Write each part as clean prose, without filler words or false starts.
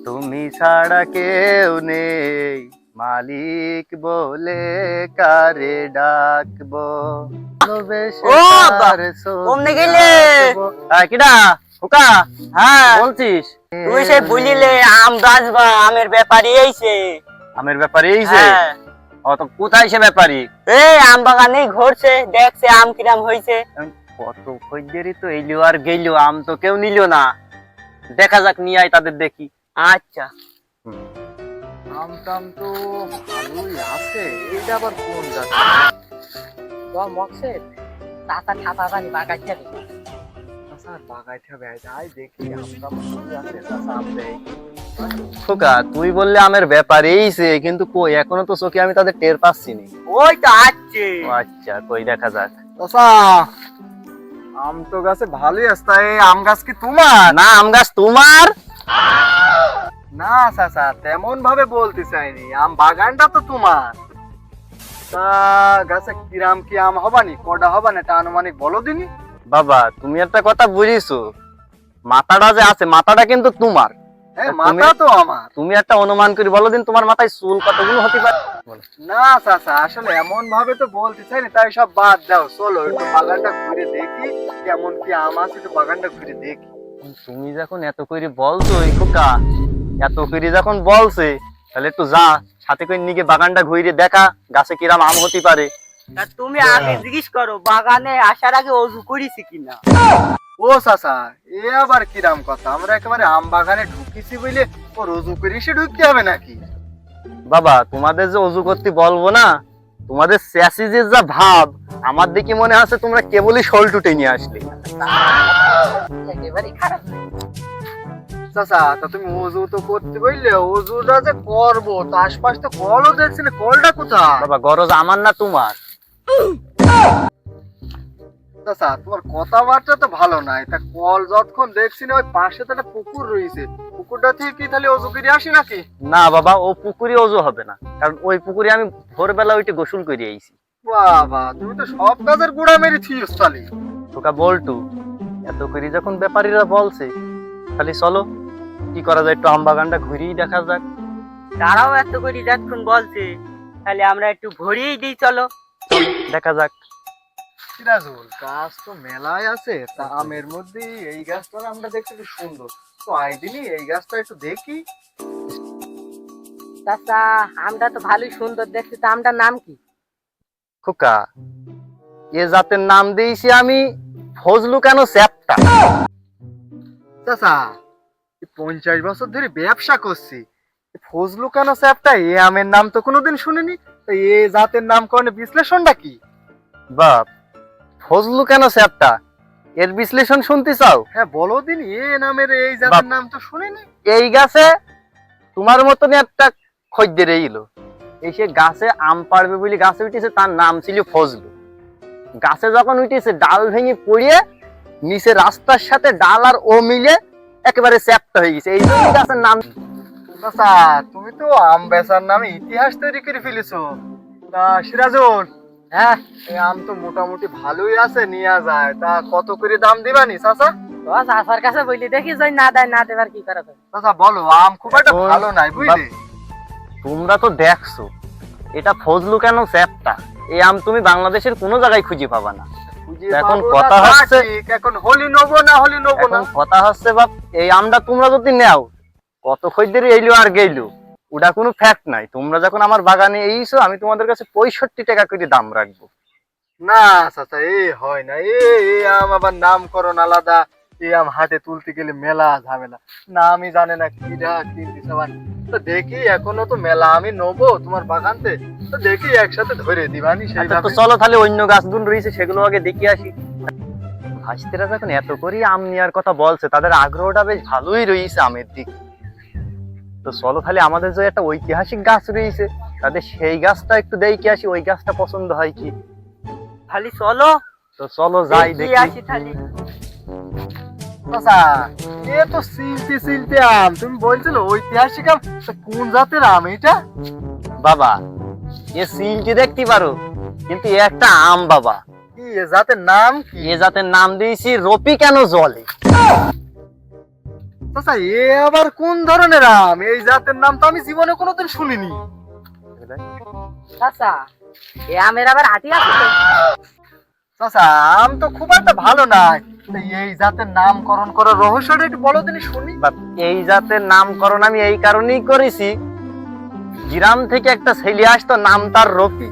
তুমি ছাড়া কেউ নেই, মালিক বলে কারে ডাকবো, ভালোবেসে ও বাবা, কার ছবি কমনে গেলে? আঁকবো। কিডা হুকা? হ্যাঁ, বলছিস তুই সে বুঝিলে আম গাছবা আমের ব্যাপারী এইছে। আমের ব্যাপারে এইছে? হ্যাঁ, ও তো কোথায় সে ব্যাপারী? এই আম বাগানেই ঘুরছে, দেখছে আম কিরাম হইছে। কত খদ্দেরই তো এলো আর গেল, আম তো কেউ নিল না। দেখা যাক, নিয়ে আয় তাদের দেখি। আচ্ছা, আম টাম তো ভালোই আছে, এইটা আবার কোন গাছ? মকসে টাকা ছাতা জানি বাগাইছে রে। খোকা, তুই বললে আমের ব্যাপার এইছে, কিন্তু কই এখনো তো চোখে আমি তাদের টের পাচ্ছি নি। ওই তো আছে। ও আচ্ছা, কই দেখা যাক। আম তো গাছে ভালোই আসছে। এই আম গাছ কি তোমার? না, আম গাছ তোমার না চাচা, তেমন ভাবে বলতে চাইনি, আম বাগানটা তো তোমার। তা গাছে কিরাম কি আম হবানি, কটা হবানি, এটা আনুমানিক বলো দিনি। বাবা, তুমি একটা কথা বুঝিছো, মাথাটা যে আছে, মাথাটা কিন্তু তোমার। হ্যাঁ, মাথা তো আমার। তুমি একটা অনুমান করে বলো দিন, তোমার মাথায় চুল কতগুলো হতে পারে? না চাচা, আসলে এমন ভাবে তো বলতে চাইনি, তাই সব বাদ দাও, চলো একটু বাগানটা ঘুরে দেখি কেমন কি আম আছে, একটু বাগানটা ঘুরে দেখি। তুমি যখন এত করে বলছো এই খোকা, এত করে যখন বলছে, তাহলে একটু যা, সাথে করে নিয়ে বাগানটা ঘুরে দেখা গাছে কিরাম আম হতে পারে। তা তুমি আগে জিজ্ঞেস করো বাগানে আসার আগে অজু করিছি কিনা। ও চাচা, এ আবার কিরাম কথা? আমরা একেবারে আম বাগানে ঢুকিছি বলে ও রুজু করে এসে ঢুকতে হবে নাকি? বাবা, তোমাদের যে অজু করতে বলবো না, তোমাদের স্যাসিজের যা ভাব, আমার দেখি মনে আছে তোমরা কেবলই শোল টুটে নিয়ে আসলে। একেবারে খারাপ। চাচা, তা তুমি অজু তো করতে বললে, অজুটা যে করবো, তো আশপাশ তো কলও দেখছি না, কলটা কোথায়? বাবা, গরজ আমার না তোমার। চাচা, তোমার কথাবার্তা তো ভালো নাই, তা কল যতক্ষণ দেখছি না, ওই পাশে তো একটা পুকুর রয়েছে, পুকুরটা থেকে কি তাহলে অজু করে আসি নাকি? না বাবা, ও পুকুরে অজু হবে না, কারণ ওই পুকুরে আমি ভোরবেলা ওইটা গোসল করে আইছি। বাবা, তুমি তো সব কাজের গুড়া মেরে থিস তালি। তোকা বলটু, এত করে যখন ব্যাপারীরা বলছে, তাহলে চলো কি করা যায়, একটু আম বাগানটা ঘুরেই দেখা যাক। তারাও এত করে যতক্ষণ বলছে, তাহলে আমরা একটু ভরিয়েই দিই, চলো দেখা যাক। সিরাজুল, গাছ তো মেলায় আছে, তা আমের মধ্যে এই গাছটা আমরা দেখতে খুব সুন্দর, তো আইডিয়ালি এই গাছটা একটু দেখি। চাচা, আমটা তো ভালোই সুন্দর দেখতে, তা আমটার নাম কি? খোকা, এ জাতের নাম দিয়েছি আমি ফজলু কেন চ্যাপটা। চাচা, 50 বছর ধরে ব্যবসা করছি, ফজলু কেন চ্যাপটা এ আমের নাম তো কোনোদিন শুনিনি, তো এ জাতের নামকরণের বিশ্লেষণটা কি? বাপ, ফজলু কেন চ্যাপটা, এর বিশ্লেষণ শুনতে চাও? হ্যাঁ বলো দিন, এ নামের এই জাতের নাম তো শুনিনি। এই গাছে তোমার মতন একটা খদ্দের এলো, এসে গাছে আম পাড়বে বলে গাছে উঠেছে, তার নাম ছিল ফজলু। গাছে যখন উঠেছে, ডাল ভেঙে পড়িয়ে নিচে রাস্তার সাথে ডাল আর ও মিলে একেবারে চ্যাপ্টা হয়ে গেছে, এই জন্য গাছের নাম। আচ্ছা, তুমি তো আম বেচার নামে ইতিহাস তৈরি করে ফেলেছো। তা সিরাজুল, হ্যাঁ, এই আম তো মোটামুটি ভালোই আছে, নিয়ে যায়, তা কত করে দাম দিবানি চাচা? তো চাচার কাছে বলি, দেখি যদি না দেয়, না দেবার কি করা যায়। চাচা বলো, আম খুব একটা ভালো নাই বুঝলে। তোমরা তো দেখছো এটা ফজলু কেন চ্যাপটা, এই আম তুমি বাংলাদেশের কোনো জায়গায় খুঁজে পাবা না। এখন কথা হচ্ছে, এখন হলি নেবো না হলি নেবো না, কথা হচ্ছে বাপ, এই আমটা তোমরা যদি নেও, কত খদ্দের এলো আর গেলো, ওটা কোনো ফ্যাক্ট নাই। তোমরা যখন আমার বাগানে এইছো, আমি তোমাদের কাছে 65 টাকা করে দাম রাখবো। না চাচা, এ হয় না, এই আম আবার নামকরণ আলাদা, এই আম হাতে তুলতে গেলে মেলা ঝামেলা, না আমি জানে না কিরা কিনতে সবাই। তো দেখি, এখনো তো মেলা আমি নেবো তোমার বাগানতে, তো দেখি একসাথে ধরে দিবানি সেই। তো চলো তাহলে অন্য গাছগুলো রয়েছে সেগুলো আগে দেখে আসি। ভাইস্তেরা যখন এত করে আম নেওয়ার কথা বলছে, তাদের আগ্রহটা বেশ ভালোই রয়েছে আমের দিকে। তো চলো তাহলে, আমাদের যে একটা ঐতিহাসিক গাছ রয়েছে, তাদের সেই গাছটা একটু দেখে আসি, ওই গাছটা পছন্দ হয় কি। খালি চলো, তো চলো যাই দেখি আসি খালি। আচ্ছা, এ তো সিলতে সিলতে আম, তুমি বলছিলে ঐতিহাসিক আম, কোন জাতের আম এটা? বাবা, এ সিলটি দেখতে পারো, কিন্তু এ একটা আম বাবা। কি এ জাতের নাম কি? এ জাতের নাম দিয়েছি রপি কেন জলে। চাচা এ আবার কোন ধরনের আম? এই জাতের নাম তো আমি জীবনে কোনোদিন শুনিনি। চাচা এ আমের আবার হাতি আছে তো? চাচা আম তো খুব একটা ভালো নয়। তো এই জাতের নামকরণ করার রহস্যটা একটু বলো দিনি শুনি। বাপ, এই জাতের নামকরণ আমি এই কারণেই করেছি, গ্রাম থেকে একটা ছেলে আসতো, নাম তার রফি।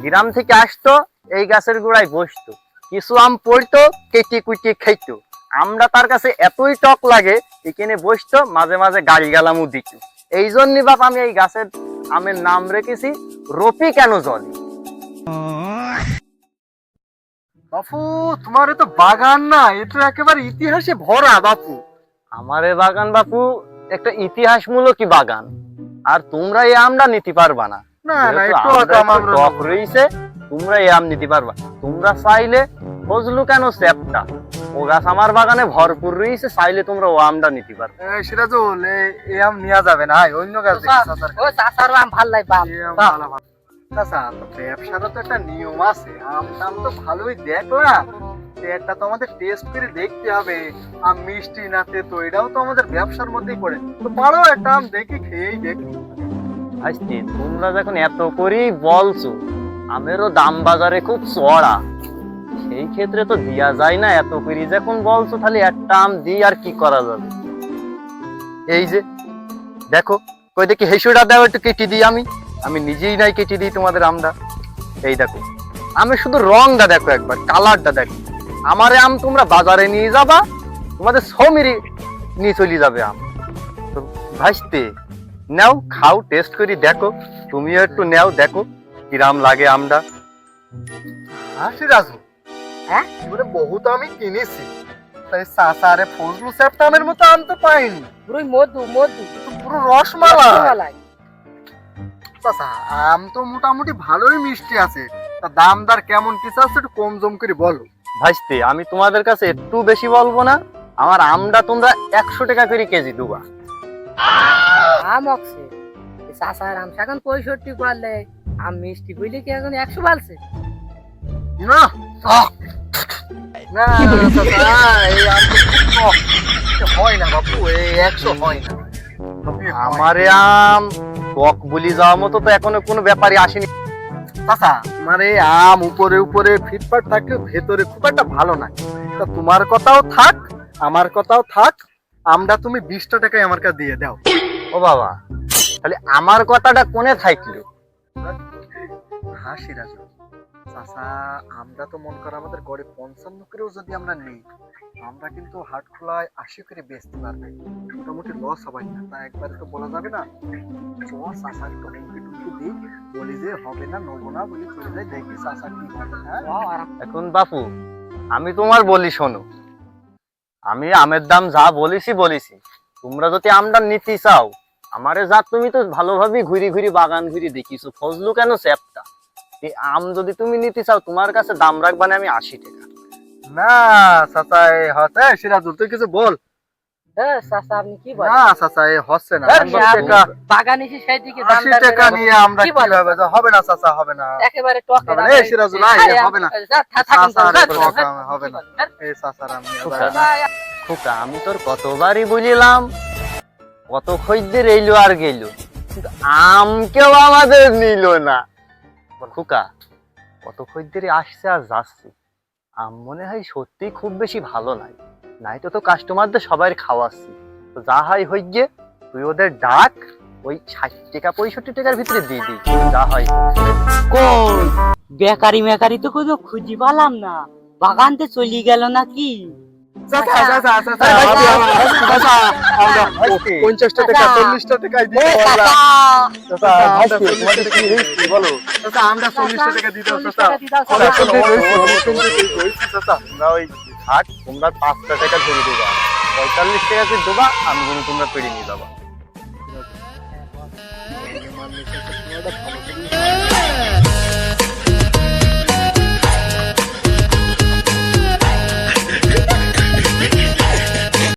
গ্রাম থেকে আসতো, এই গাছের গোড়ায় বসতো, কিছু আম পড়তো, কেটে কুটিয়ে খাইতো। আমরা তার কাছে এতই টক লাগে, এখানে বসতো, মাঝে মাঝে গালি গালামও দিত। এই জন্যই বাপ আমি এই গাছের আমের নাম রেখেছি রফি কেন জলে। বাপু তোমার তো বাগান না, এ তো একেবারে ইতিহাসে ভরা বাপু। আমার এ বাগান বাপু একটা ইতিহাসমূলকই বাগান, আর তোমরা এই আমটা নিতে পারবা না। না না যেহেতু একটু আমটা আম একটু টক রয়েছে, তোমরা এই আম নিতে পারবা। তোমরা চাইলে ফজলু কেন চ্যাপটা, ও গাছ আমার বাগানে ভরপুর রয়েছে, চাইলে তোমরা ও আমটা নিতে পারবে। সিরাজুল এই আম নেওয়া যাবে না, অন্য গাছ দেখি চাচার ও চাচার আম ভাল লাগে বাপ। এই আম ভালো ভালো। চাচা তো ব্যবসারও তো একটা নিয়ম আছে, আম টাম তো ভালোই দেখলাম, তো একটা তো আমাদের টেস্ট করে দেখতে হবে আম মিষ্টি না তেতো, এটাও তো আমাদের ব্যবসার মধ্যেই পড়ে। তো পারো একটা আম দেখি খেয়েই দেখি। আসছি, তোমরা যখন এত করেই বলছো, আমেরও দাম বাজারে খুব চড়া, সেই ক্ষেত্রে তো দিয়া যায় না। এত করে যখন বলছো, তাহলে একটা আম দিই, আর কি করা যাবে। এই যে দেখো, কই দেখি হেসুটা দাও, একটু কেটে দিই। আমি নিজেই নাই কেটে দিই তোমাদের আমটা। এই দেখো, আমি শুধু রংটা দেখো, একবার কালারটা দেখো। আমারে আম তোমরা বাজারে নিয়ে যাবা, তোমাদের সমিরি নিয়ে চলে যাবে আম। তো ভাসতে নাও, খাও, টেস্ট করি দেখো, তুমিও একটু নাও, দেখো কিরাম লাগে আমটা। হ্যাঁ সিরাজুল, হ্যাঁ এবারে বহুত আমি কিনেছি, তাই চাচারে ফজলু চ্যাপটা আমের মতো আম তো পাইনি। পুরো মধু মধু তো পুরো রসমালাই। রসমালাই। চাচা আম তো মোটামুটি ভালোই মিষ্টি আছে, তা দাম দর কেমন কিছু আছে একটু কম জম করে বলো। ভাসতে আমি তোমাদের কাছে একটু বেশি বলবো না, আমার আমটা তোমরা 100 টাকা করে কেজি দেবা। আম অক্সে চাচার আম এখন 65 করলে, আম মিষ্টি বইলে কি এখন 100 বালছে? না না চাচা, এই আম তো খুব টক। এ হয় না বাপু, এই 100 হয় না। আমারে আম টক বলি যাওয়ার মতো তো এখনো কোনো ব্যাপারই আসেনি। চাচা মানে এই আম উপরে উপরে ফিটফাট থাকলে ভেতরে খুব একটা ভালো না। তা তোমার কথাও থাক, আমার কথাও থাক, আমটা তুমি 20 টাকায় আমার কাছে দিয়ে দাও। ও বাবা, তাহলে আমার কথাটা কোনে থাকলো? হ্যাঁ সিরাজুল চাচা, আমরা তো মন করে আমাদের গড়ে 55 করেও যদি আমরা নিই, আমরা কিন্তু হাট খোলায় 80 করে বেচতে পারবে, মোটামুটি লস হবে না। তা একবারে তো বলা যাবে না, চাচা একটু হুমকি টুমকি দিই, বলি যে হবে না নেবো না বলি চলে যাই, দেখি চাচা কি করে। হ্যাঁ এখন বাপু আমি তোমার বলি শোনো, আমি আমের দাম যা বলেছি, তোমরা যদি আমটা নিতে চাও, আমারে যা, তুমি তো ভালোভাবে ঘুরি ঘুরি বাগান ঘুরি দেখিছো, ফজলু কেন চ্যাপটা, এই আম যদি তুমি নিতে চাও, তোমার কাছে দাম রাখবা না আমি 80 টাকা। না চাচা এই হচ্ছে সিরাজুল, তুই কিছু বল। চাচা আপনি কি বলেন? না চাচা এই হচ্ছে না, এই 50 টাকা বাগান এসে সেই দিকে দাম 80 টাকা নিয়ে আমরা কি বলেন? কিভাবে হবে না চাচা, হবে না। একেবারে টকে হবে না, এই সিরাজুল, আয়, হবে না। হবে না, এই চাচার আমি খোকা, আমি তোর কতবারই বলিলাম, কত খদ্দের এলো আর গেল, কিন্তু আম কেউ আমাদের নিল না। খোকা, কত খদ্দের আসছে আর যাচ্ছে, আম মনে হয় সত্যি খুব বেশি ভালো নাই, নাই তো কাস্টমারদের সবাই খাওয়াচ্ছি। তো যা হয় হইগে, তুই ওদের ডাক, ওই 60 টাকা 65 টাকার ভিতরে দিয়ে দিই, যা হয়। কই বেকারি মেকারি তো কোনো খুঁজি পালাম না, বাগানতে চলে গেল নাকি? চাচা চাচা চাচা চাচা আমরা 50 টাকা 40 টাকায় দিতে পারলাম। চাচা তোমাদের কি হইছে বলো? চাচা আমরা 40 টাকা দিতে চাচা। চাচা তোমরা ওই 60, তোমরা 5 টাকা ধরে দেবা, 45 টাকা দিয়ে দেবা, আমি বলি তোমরা পেড়ে নিয়ে যাবা।